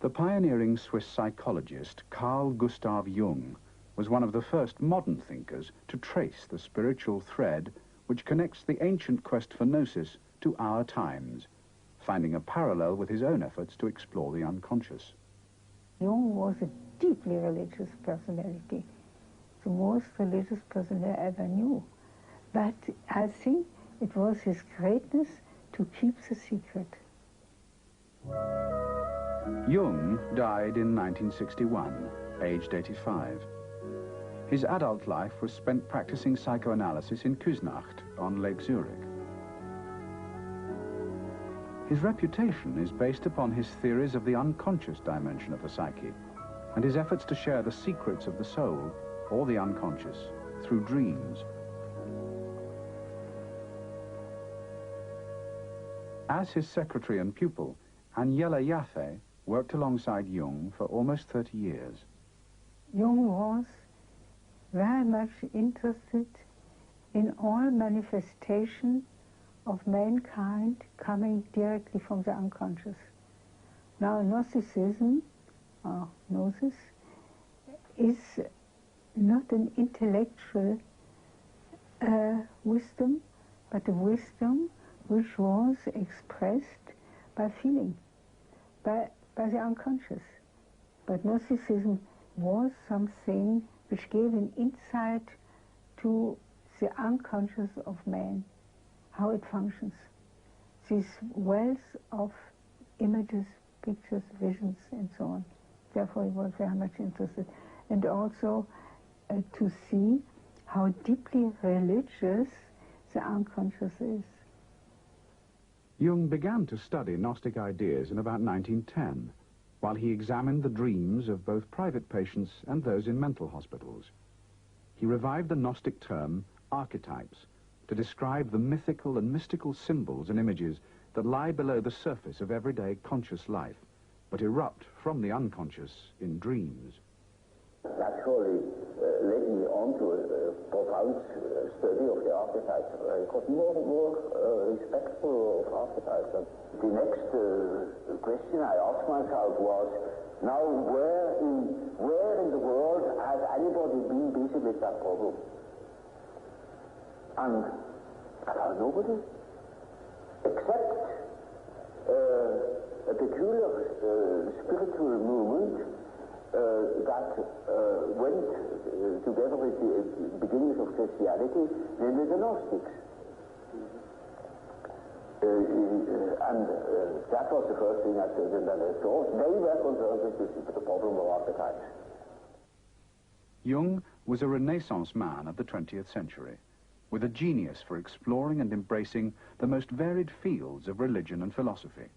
The pioneering Swiss psychologist Carl Gustav Jung was one of the first modern thinkers to trace the spiritual thread which connects the ancient quest for Gnosis to our times, finding a parallel with his own efforts to explore the unconscious. Jung was a deeply religious personality, the most religious person I ever knew. But I think it was his greatness to keep the secret. Jung died in 1961, aged 85. His adult life was spent practicing psychoanalysis in Küsnacht on Lake Zurich. His reputation is based upon his theories of the unconscious dimension of the psyche and his efforts to share the secrets of the soul or the unconscious through dreams. As his secretary and pupil, Agnella Jaffe worked alongside Jung for almost 30 years. Jung was very much interested in all manifestation of mankind coming directly from the unconscious. Now, Gnosticism, or Gnosis, is not an intellectual wisdom, but a wisdom which was expressed by feeling, by the unconscious. But Gnosticism was something which gave an insight to the unconscious of man, how it functions. This wealth of images, pictures, visions, and so on. Therefore, he was very much interested. And also to see how deeply religious the unconscious is. Jung began to study Gnostic ideas in about 1910, while he examined the dreams of both private patients and those in mental hospitals. He revived the Gnostic term archetypes to describe the mythical and mystical symbols and images that lie below the surface of everyday conscious life, but erupt from the unconscious in dreams. That surely led me on to a profound study of the archetypes. I got more and more respectful of archetypes. And the next question I asked myself was, now where in the world has anybody been busy with that problem? And I found nobody, except a peculiar spiritual movement that went together with the beginnings of Christianity, namely the Gnostics. And that was the first thing I studied, and I thought they were concerned with the problem of archetypes. Jung was a Renaissance man of the 20th century, with a genius for exploring and embracing the most varied fields of religion and philosophy.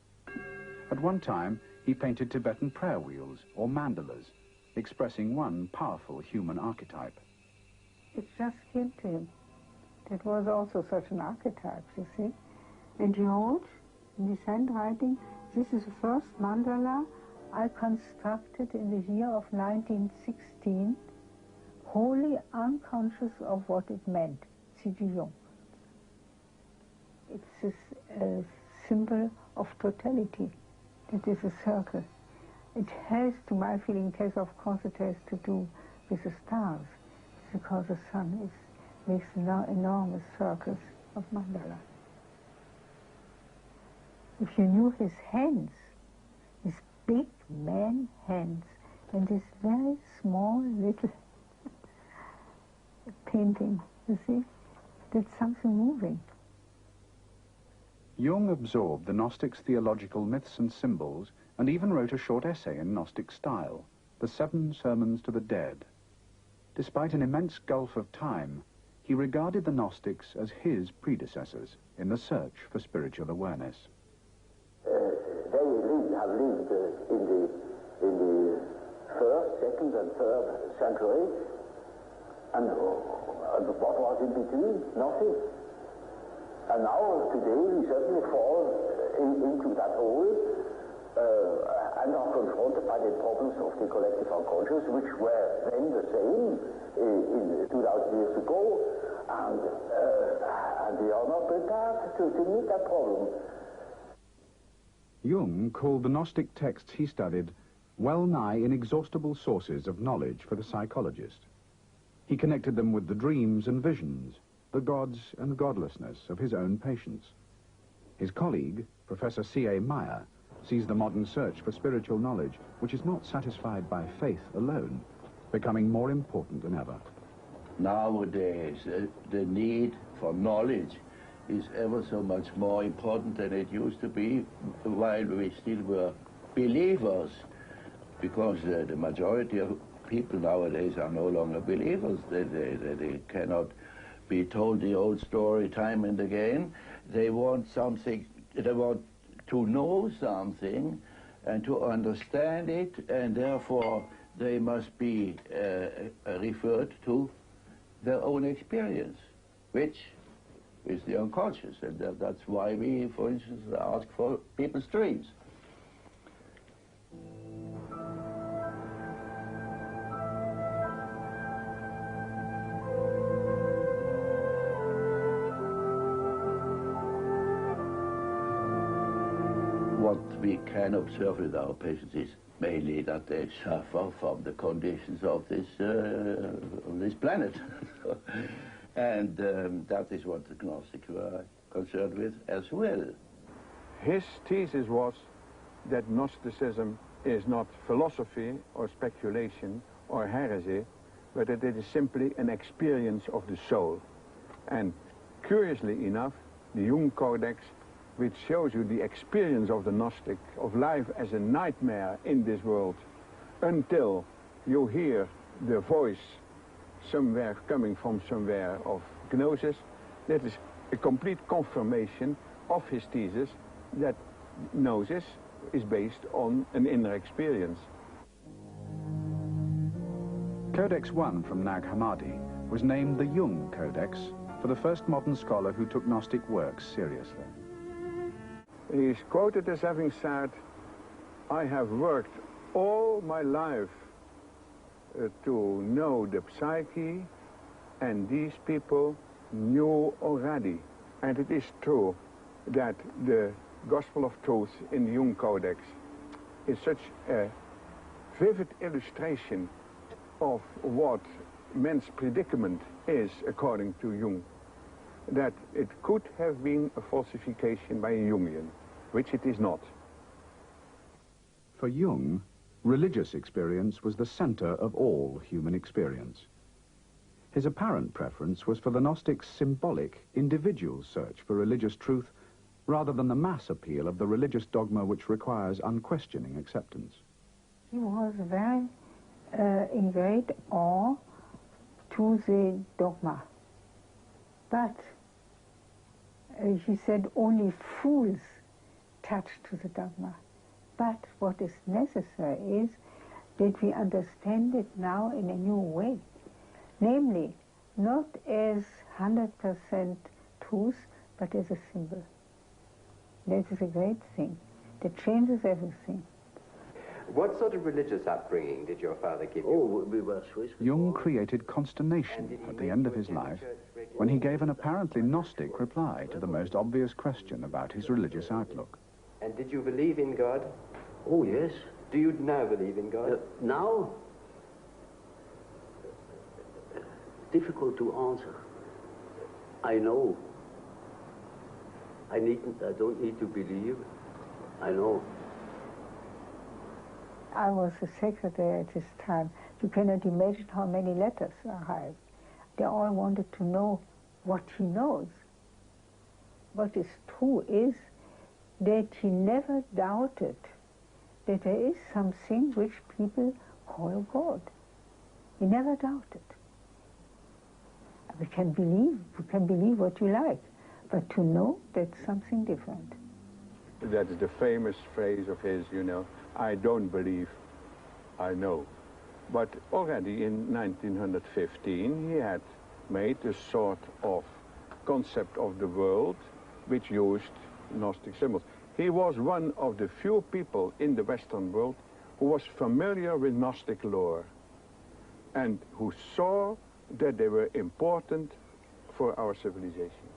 At one time, he painted Tibetan prayer wheels, or mandalas, expressing one powerful human archetype. It just came to him. It was also such an archetype, you see. And he wrote in his handwriting, this is the first mandala I constructed in the year of 1916, wholly unconscious of what it meant. C.G. Jung. It's this symbol of totality. It is a circle. It has, to my feeling, of course it has to do with the stars, because the sun makes enormous circles of mandala. If you knew his hands, his big man hands, and this very small little painting, you see, that's something moving. Jung absorbed the Gnostics' theological myths and symbols and even wrote a short essay in Gnostic style, The 7 Sermons to the Dead. Despite an immense gulf of time, he regarded the Gnostics as his predecessors in the search for spiritual awareness. They have lived in the 1st, 2nd, and 3rd century, and what was in between? Nothing. And now, today, we certainly fall into that hole and are confronted by the problems of the collective unconscious, which were then the same 2,000 years ago, and we are not prepared to meet that problem. Jung called the Gnostic texts he studied well-nigh inexhaustible sources of knowledge for the psychologist. He connected them with the dreams and visions, the gods and godlessness of his own patients. His colleague, Professor C.A. Meyer, sees the modern search for spiritual knowledge, which is not satisfied by faith alone, becoming more important than ever. Nowadays, the need for knowledge is ever so much more important than it used to be while we still were believers, because the majority of people nowadays are no longer believers. They cannot be told the old story time and again. They want something, they want to know something and to understand it, and therefore they must be referred to their own experience, which is the unconscious, and that's why we, for instance, ask for people's dreams. What we can observe with our patients is mainly that they suffer from the conditions of this planet. And that is what the Gnostics were concerned with as well. His thesis was that Gnosticism is not philosophy or speculation or heresy, but that it is simply an experience of the soul. And curiously enough, the Jung Codex, which shows you the experience of the Gnostic, of life as a nightmare in this world, until you hear the voice somewhere coming from somewhere of Gnosis, that is a complete confirmation of his thesis that Gnosis is based on an inner experience. Codex 1 from Nag Hammadi was named the Jung Codex for the first modern scholar who took Gnostic works seriously. He is quoted as having said, "I have worked all my life to know the psyche, and these people knew already." And it is true that the Gospel of Truth in the Jung Codex is such a vivid illustration of what man's predicament is according to Jung, that it could have been a falsification by a Jungian, which it is not. For Jung, religious experience was the center of all human experience. His apparent preference was for the Gnostic's symbolic, individual search for religious truth rather than the mass appeal of the religious dogma which requires unquestioning acceptance. He was very in great awe to the dogma. But he said only fools touch to the dogma. But what is necessary is that we understand it now in a new way. Namely, not as 100% truth, but as a symbol. That is a great thing. That changes everything. What sort of religious upbringing did your father give you? Oh, we were Swiss. Jung created consternation at the end of his life when he gave an apparently Gnostic reply to the most obvious question about his religious outlook. And did you believe in God? Oh, yes. Do you now believe in God? Now? Difficult to answer. I know. I don't need to believe. I know. I was a secretary at this time. You cannot imagine how many letters arrived. They all wanted to know what he knows. What is true is that he never doubted that there is something which people call God. He never doubted. We can believe what you like, but to know that's something different. That is the famous phrase of his, you know, I don't believe, I know. But already in 1915 he had made a sort of concept of the world which used Gnostic symbols. He was one of the few people in the Western world who was familiar with Gnostic lore and who saw that they were important for our civilization.